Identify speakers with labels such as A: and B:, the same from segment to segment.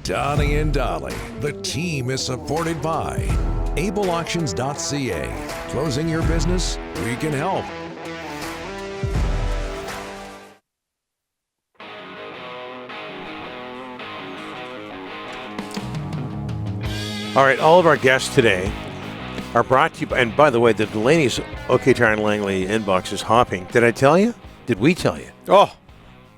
A: Donnie and Dolly. The team is supported by ableauctions.ca. Closing your business? We can help.
B: All right, all of our guests today are brought to you by, and by the way, the Delaney's OK Tire and Langley inbox is hopping. Did I tell you? Did we tell you?
C: Oh,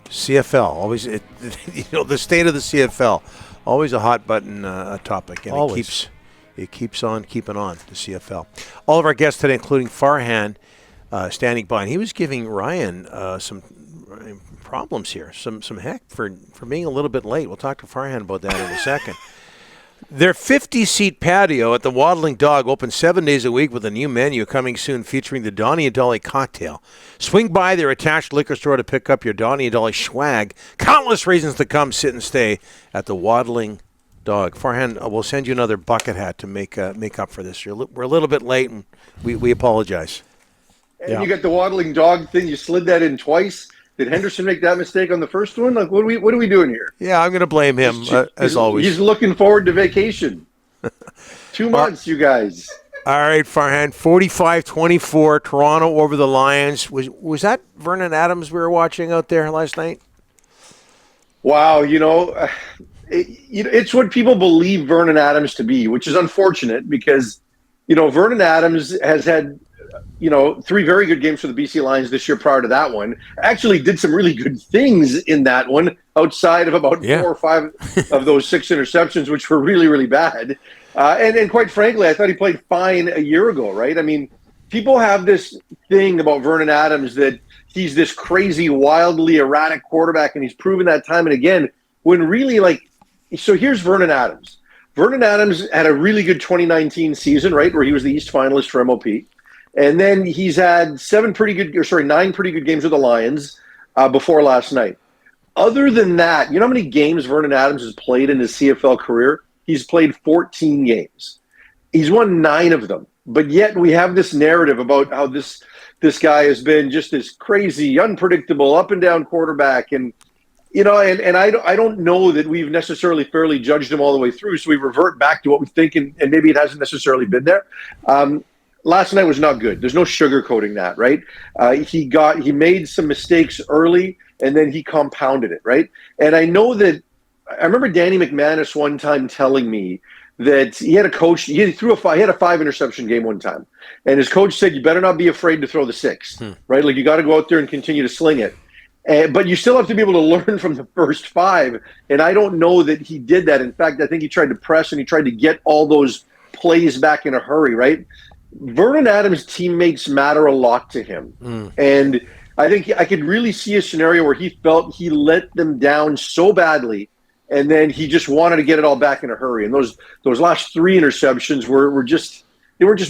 B: CFL, always, the state of the CFL, always a hot button topic, and
C: always.
B: it keeps on keeping on, the CFL. All of our guests today, including Farhan, standing by, and he was giving Ryan some problems here, some heck for being a little bit late. We'll talk to Farhan about that in a second. Their 50-seat patio at the Waddling Dog open 7 days a week with a new menu coming soon featuring the Donnie and Dolly cocktail. Swing by their attached liquor store to pick up your Donnie and Dolly swag. Countless reasons to come sit and stay at the Waddling Dog. Farhan, we'll send you another bucket hat to make up for this. We're a little bit late, and we apologize.
D: And you got the Waddling Dog thing. You slid that in twice. Did Henderson make that mistake on the first one? Like, what are we doing here?
B: Yeah, I'm going to blame him, as always.
D: He's looking forward to vacation. 2 months, you guys.
B: All right, Farhan, 45-24, Toronto over the Lions. Was that Vernon Adams we were watching out there last night?
D: Wow, it's what people believe Vernon Adams to be, which is unfortunate because, Vernon Adams has had – 3 very good games for the BC Lions this year prior to that one. Actually did some really good things in that one outside of about 4 or 5 of those 6 interceptions, which were really, really bad. And quite frankly, I thought he played fine a year ago, right? I mean, people have this thing about Vernon Adams that he's this crazy, wildly erratic quarterback, and he's proven that time and again when really so here's Vernon Adams. Vernon Adams had a really good 2019 season, right, where he was the East finalist for MOP. And then he's had 9 pretty good games with the Lions before last night. Other than that, you know how many games Vernon Adams has played in his CFL career? He's played 14 games. He's won 9 of them. But yet we have this narrative about how this guy has been just this crazy, unpredictable, up and down quarterback. And, I don't know that we've necessarily fairly judged him all the way through. So we revert back to what we think, and maybe it hasn't necessarily been there. Last night was not good. There's no sugarcoating that, right? He made some mistakes early, and then he compounded it, right? And I remember Danny McManus one time telling me that he had a coach. He had a 5 interception game one time, and his coach said, "You better not be afraid to throw the 6th, right? Like you got to go out there and continue to sling it, but you still have to be able to learn from the first 5." And I don't know that he did that. In fact, I think he tried to press and he tried to get all those plays back in a hurry, right? Vernon Adams' teammates matter a lot to him. And I think I could really see a scenario where he felt he let them down so badly, and then he just wanted to get it all back in a hurry. And those last 3 interceptions were just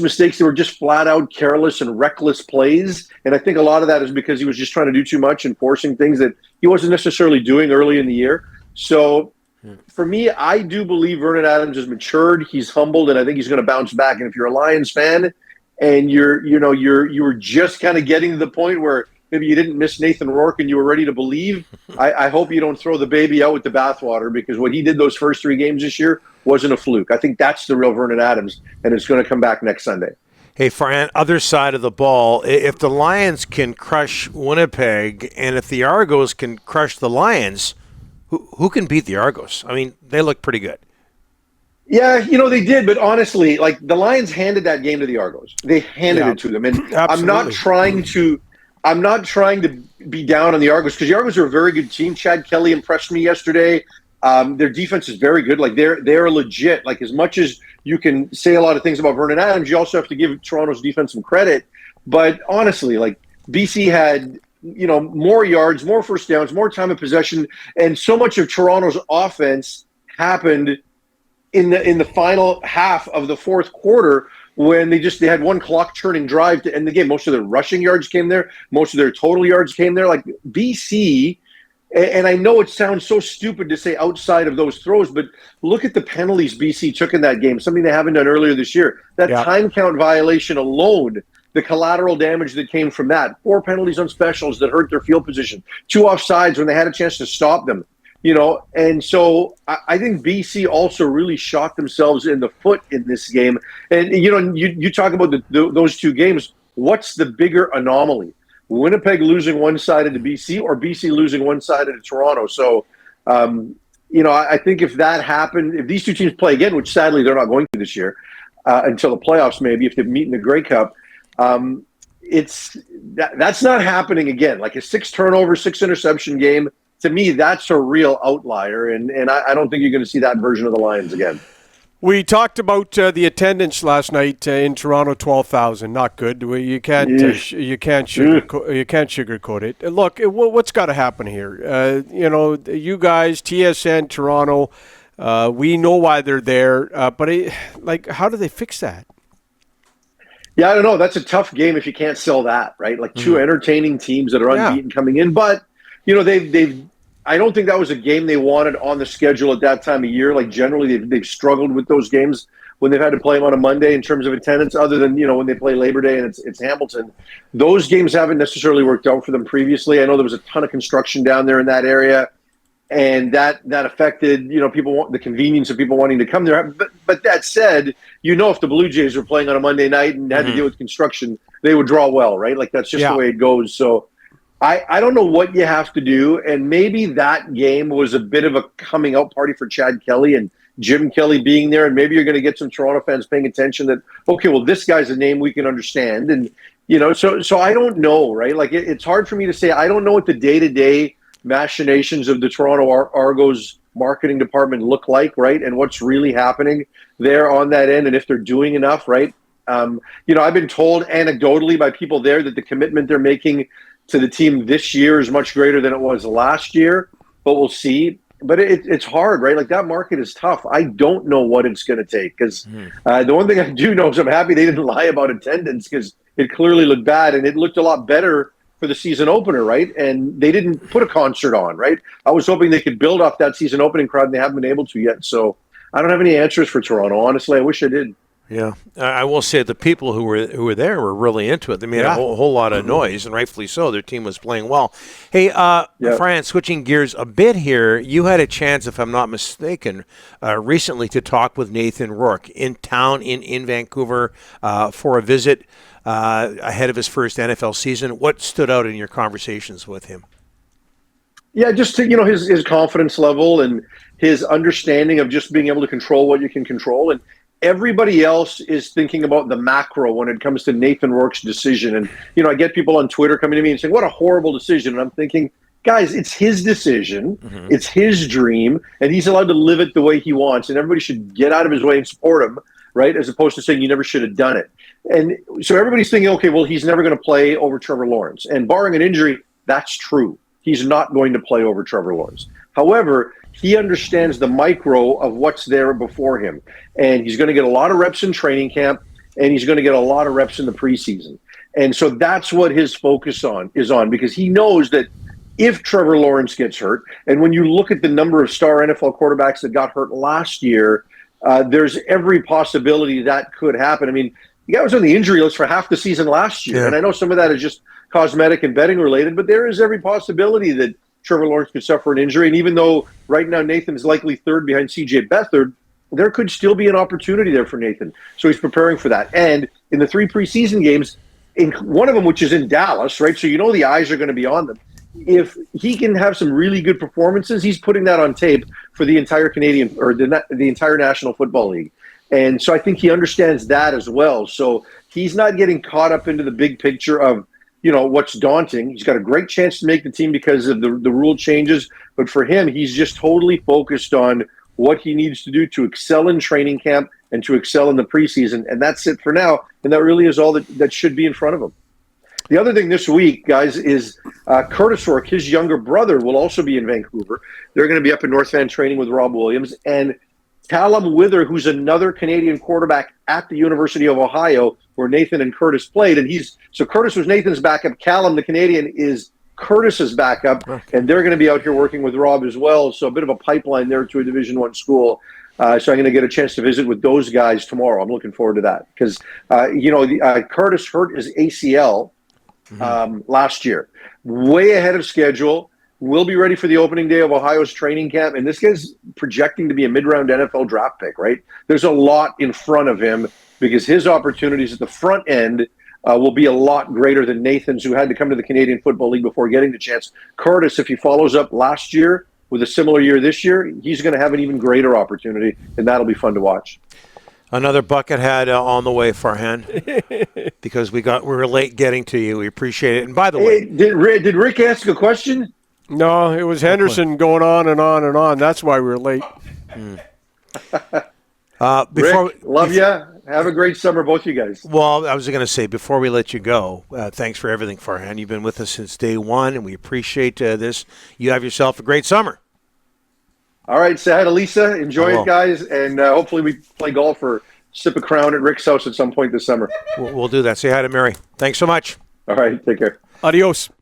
D: mistakes. They were just flat out careless and reckless plays. And I think a lot of that is because he was just trying to do too much and forcing things that he wasn't necessarily doing early in the year. So for me, I do believe Vernon Adams has matured. He's humbled, and I think he's going to bounce back. And if you're a Lions fan and you were just kind of getting to the point where maybe you didn't miss Nathan Rourke and you were ready to believe, I hope you don't throw the baby out with the bathwater, because what he did those first 3 games this year wasn't a fluke. I think that's the real Vernon Adams, and it's going to come back next Sunday.
B: Hey, Farhan, other side of the ball, if the Lions can crush Winnipeg and if the Argos can crush the Lions, who can beat the Argos? I mean, they look pretty good.
D: Yeah, they did, but honestly, the Lions handed that game to the Argos. They handed it to them, and absolutely. I'm not trying to be down on the Argos, because the Argos are a very good team. Chad Kelly impressed me yesterday. Their defense is very good. They're legit. As much as you can say a lot of things about Vernon Adams, you also have to give Toronto's defense some credit. But honestly, BC had more yards, more first downs, more time of possession, and so much of Toronto's offense happened in the final half of the fourth quarter, when they had one clock turning drive to end the game. Most of their rushing yards came there. Most of their total yards came there. BC, and I know it sounds so stupid to say outside of those throws, but look at the penalties BC took in that game, something they haven't done earlier this year. That time count violation alone, the collateral damage that came from that, 4 penalties on specials that hurt their field position, 2 offsides when they had a chance to stop them. And so I think BC also really shot themselves in the foot in this game. And, you talk about those two games. What's the bigger anomaly? Winnipeg losing one-sided to BC or BC losing one-sided to Toronto? So, I think if that happened, if these two teams play again, which sadly they're not going to this year until the playoffs maybe, if they meet in the Grey Cup, that's not happening again. Like a 6-turnover, 6-interception game, to me, that's a real outlier, and I don't think you're going to see that version of the Lions again.
C: We talked about the attendance last night in Toronto, 12,000. Not good. You can't sugarcoat it. Look, what's got to happen here? You guys, TSN, Toronto, we know why they're there, but how do they fix that?
D: Yeah, I don't know. That's a tough game if you can't sell that, right? Like two entertaining teams that are unbeaten coming in, but they've. I don't think that was a game they wanted on the schedule at that time of year. Like generally, they've struggled with those games when they've had to play them on a Monday in terms of attendance. Other than when they play Labor Day and it's Hamilton, those games haven't necessarily worked out for them previously. I know there was a ton of construction down there in that area, and that affected people the convenience of people wanting to come there. But that said, if the Blue Jays were playing on a Monday night and had to deal with construction, they would draw well, right? Like that's just the way it goes. So. I don't know what you have to do, and maybe that game was a bit of a coming out party for Chad Kelly and Jim Kelly being there, and maybe you're going to get some Toronto fans paying attention that, okay, well, this guy's a name we can understand, and so I don't know, right? Like it's hard for me to say. I don't know what the day-to-day machinations of the Toronto Argos marketing department look like, right, and what's really happening there on that end, and if they're doing enough, right? I've been told anecdotally by people there that the commitment they're making to the team this year is much greater than it was last year, but we'll see. But it's hard, right? Like that market is tough. I don't know what it's going to take because the one thing I do know is I'm happy they didn't lie about attendance because it clearly looked bad and it looked a lot better for the season opener, right? And they didn't put a concert on, right? I was hoping they could build off that season opening crowd and they haven't been able to yet. So I don't have any answers for Toronto. Honestly, I wish I did.
B: Yeah, I will say the people who were there were really into it. They made a whole lot of noise, and rightfully so. Their team was playing well. Hey, Fran, switching gears a bit here, you had a chance, if I'm not mistaken, recently to talk with Nathan Rourke in town in Vancouver for a visit ahead of his first NFL season. What stood out in your conversations with him?
D: Yeah, just to, his confidence level and his understanding of just being able to control what you can control. And everybody else is thinking about the macro when it comes to Nathan Rourke's decision. And, I get people on Twitter coming to me and saying, what a horrible decision. And I'm thinking, guys, it's his decision. It's his dream. And he's allowed to live it the way he wants. And everybody should get out of his way and support him, right? As opposed to saying you never should have done it. And so everybody's thinking, okay, well, he's never going to play over Trevor Lawrence. And barring an injury, that's true. He's not going to play over Trevor Lawrence. However, he understands the micro of what's there before him. And he's going to get a lot of reps in training camp, and he's going to get a lot of reps in the preseason. And so that's what his focus is on, because he knows that if Trevor Lawrence gets hurt, and when you look at the number of star NFL quarterbacks that got hurt last year, there's every possibility that could happen. I mean, the guy was on the injury list for half the season last year, and I know some of that is just cosmetic and betting related, but there is every possibility that Trevor Lawrence could suffer an injury. And even though right now Nathan's likely third behind CJ Beathard, there could still be an opportunity there for Nathan. So he's preparing for that. And in the 3 preseason games, in one of them, which is in Dallas, right? So the eyes are going to be on them. If he can have some really good performances, he's putting that on tape for the entire Canadian or the entire National Football League. And so I think he understands that as well. So he's not getting caught up into the big picture of, what's daunting. He's got a great chance to make the team because of the rule changes. But for him, he's just totally focused on what he needs to do to excel in training camp and to excel in the preseason. And that's it for now. And that really is all that should be in front of him. The other thing this week, guys, is Curtis Rourke, his younger brother, will also be in Vancouver. They're going to be up in North Van training with Rob Williams. And Callum Wither, who's another Canadian quarterback at the University of Ohio, where Nathan and Curtis played. And so Curtis was Nathan's backup. Callum, the Canadian, is Curtis's backup. Okay. And they're going to be out here working with Rob as well. So a bit of a pipeline there to a Division I school. So I'm going to get a chance to visit with those guys tomorrow. I'm looking forward to that because, Curtis hurt his ACL last year, way ahead of schedule. will be ready for the opening day of Ohio's training camp. And this guy's projecting to be a mid-round NFL draft pick, right? There's a lot in front of him because his opportunities at the front end will be a lot greater than Nathan's, who had to come to the Canadian Football League before getting the chance. Curtis, if he follows up last year with a similar year this year, he's going to have an even greater opportunity, and that'll be fun to watch.
B: Another buckethead on the way, Farhan, because we were late getting to you. We appreciate it. And by the way,
D: did Rick ask a question?
C: No, it was Henderson going on and on and on. That's why we were late.
D: Rick, love you. Have a great summer, both you guys.
B: Well, I was going to say, before we let you go, thanks for everything, Farhan. You've been with us since day one, and we appreciate this. You have yourself a great summer.
D: All right, say hi to Lisa. Enjoy it, guys, and hopefully we play golf or sip a crown at Rick's house at some point this summer.
B: We'll do that. Say hi to Mary. Thanks so much.
D: All right, take care.
C: Adios.